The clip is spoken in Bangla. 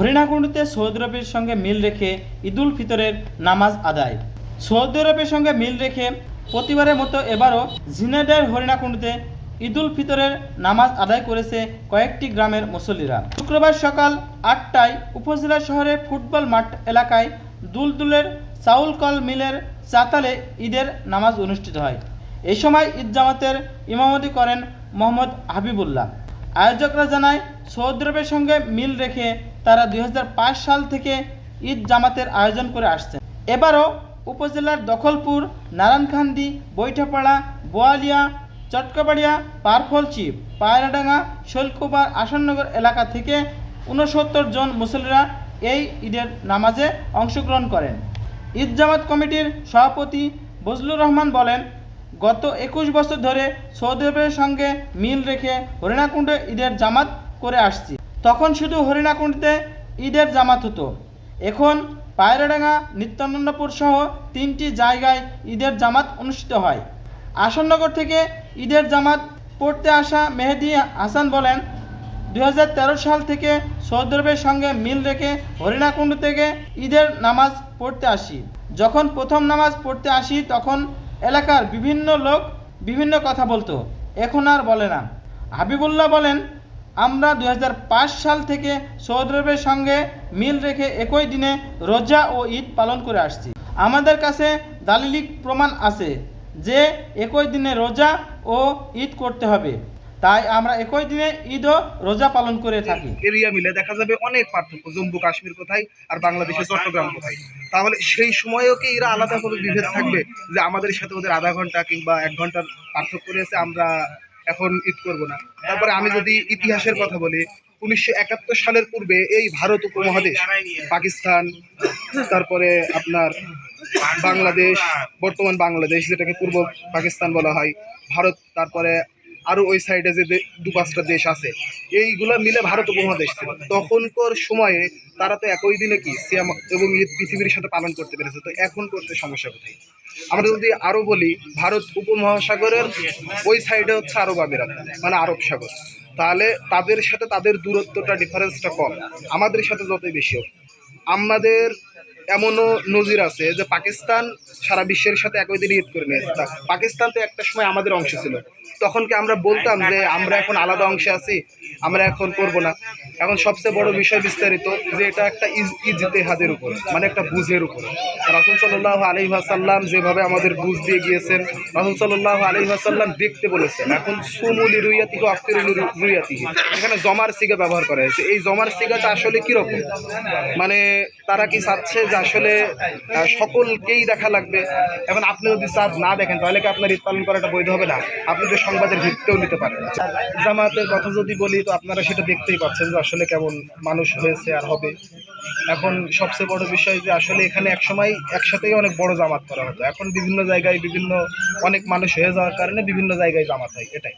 হরিণাকুণ্ডুতে সৌদি আরবের সঙ্গে মিল রেখে ঈদুল ফিতরের নামাজ আদায়। সৌদি আরবের সঙ্গে মিল রেখে প্রতিবারের মতো এবারও ঝিনাইদহের হরিণাকুণ্ডুতে ঈদুল ফিতরের নামাজ আদায় করেছে কয়েকটি গ্রামের মুসল্লিরা। শুক্রবার সকাল ৮টায় উপজেলা শহরের ফুটবল মাঠ এলাকায় দুলদুলের চাউলকল মিলের চাতালে ঈদের নামাজ অনুষ্ঠিত হয়। এই সময় ঈদ জামাতের ইমামতি করেন মোহাম্মদ হাবিবুল্লাহ। আয়োজকরা জানায়, সৌদি আরবের সঙ্গে মিল রেখে তারা ২০০৫ সাল থেকে ঈদ জামাতের আয়োজন করে আসছেন। এবারও উপজেলার দখলপুর, নারায়ণখান্দি, বৈঠাপাড়া, বোয়ালিয়া, চটকাবাড়িয়া, পারফলচি, পায়রাডাঙ্গা, শৈলকুপার, আসাননগর এলাকা থেকে ৬৯ জন মুসল্লিরা এই ঈদের নামাজে অংশগ্রহণ করেন। ঈদ জামাত কমিটির সভাপতি বজলুর রহমান বলেন, গত ২১ বছর ধরে সৌদি আরবের সঙ্গে মিল রেখে হরিণাকুণ্ডে ঈদের জামাত করে আসছি। তখন শুধু হরিণাকুণ্ডতে ঈদের জামাত হতো, এখন পায়রাডাঙ্গা, নিত্যানন্দপুর সহ ৩টি জায়গায় ঈদের জামাত অনুষ্ঠিত হয়। আসাননগর থেকে ঈদের জামাত পড়তে আসা মেহেদি হাসান বলেন, ২০১৩ সাল থেকে সৌদি আরবের সঙ্গে মিল রেখে হরিণাকুণ্ড থেকে ঈদের নামাজ পড়তে আসি। যখন প্রথম নামাজ পড়তে আসি তখন এলাকার বিভিন্ন লোক বিভিন্ন কথা বলতো, এখন আর বলে না। হাবিবুল্লাহ বলেন, আমরা ২০০৫ সাল থেকে সৌদি আরবের সঙ্গে মিল রেখে একই দিনে রোজা ও ঈদ পালন করে আসছি। আমাদের কাছে দালিলিক প্রমাণ আছে যে একই দিনে রোজা ও ঈদ করতে হবে, তাই আমরা একই দিনে ঈদ ও রোজা পালন করে থাকি। এরিয়া মিলে দেখা যাবে অনেক পার্থক্য, জম্মু কাশ্মীর কোথায় আর বাংলাদেশের চট্টগ্রাম কোথায়। তাহলে সেই সময়েও কি এরা আলাদা কোনো বিভেদ থাকবে যে আমাদের সাথে ওদের আধা ঘন্টা কিংবা ১ ঘন্টার পার্থক্য রয়েছে, আমরা এখন ঈদ করব না? তারপরে আমি যদি ইতিহাসের কথা বলি, ১৯৭১ সালের পূর্বে এই ভারত উপমহাদেশ, পাকিস্তান, তারপরে আপনার বাংলাদেশ, বর্তমান বাংলাদেশ যেটাকে পূর্ব পাকিস্তান বলা হয়, ভারত, তারপরে আরও ওই সাইডে যে ২-৫টা দেশ আছে, এইগুলো মিলে ভারত উপমহাদেশ ছিল। তখনকার সময়ে তারা তো একই দিনে কি সিয়াম এবং ঈদ পৃথিবীর সাথে পালন করতে পেরেছে, তো এখন করতে সমস্যা কোথায়? আমরা যদি আরও বলি, ভারত উপমহাসাগরের ওই সাইডে হচ্ছে আরব আমিরাত, মানে আরব সাগর, তাহলে তাদের সাথে তাদের দূরত্বটা, ডিফারেন্সটা কম, আমাদের সাথে যতই বেশি হোক। আমাদের এমনও নজির আছে যে পাকিস্তান সারা বিশ্বের সাথে একই দিনে ঈদ করে নিয়েছে। পাকিস্তান তো একটা সময় আমাদের অংশ ছিল, তখন কি আমরা বলতাম যে আমরা এখন আলাদা অংশে আছি, আমরা এখন করব না? এখন সবচেয়ে বড় বিষয় বিস্তারিত যে এটা একটা ইজতিহাদের উপর, মানে একটা বুঝের উপর। রাসূল সাল্লাল্লাহু আলাইহি ওয়াসাল্লাম যেভাবে আমাদের বুঝ দিয়ে গিয়েছেন, রাসূল সাল্লাল্লাহু আলাইহি ওয়াসাল্লাম দেখতে বলেছেন। এখন সুমুলি রুইয়াতিহি আফতিরুল রুইয়াতিহি, এখানে জমার সিগা ব্যবহার করা হয়েছে। এই জমার সিগাটা আসলে কীরকম, মানে তারা কি চাচ্ছে যে আসলে সকলকেই দেখা লাগবে? এখন আপনি যদি চাঁদ না দেখেন তাহলে কি আপনার ঈদ পালন করাটা বৈধ হবে না? আপনি যে সংবাদের ভিত্তিতেও নিতে পারেন। জামাতের কথা যদি বলি, তো আপনারা সেটা দেখতেই পাচ্ছেন যে আসলে কেমন মানুষ হয়েছে আর হবে। এখন সবচেয়ে বড় বিষয় যে আসলে এখানে একসময় একসাথেই অনেক বড় জামাত করা হতো, এখন বিভিন্ন জায়গায় বিভিন্ন অনেক মানুষ হয়ে যাওয়ার কারণে বিভিন্ন জায়গায় জামাত হয়, এটাই।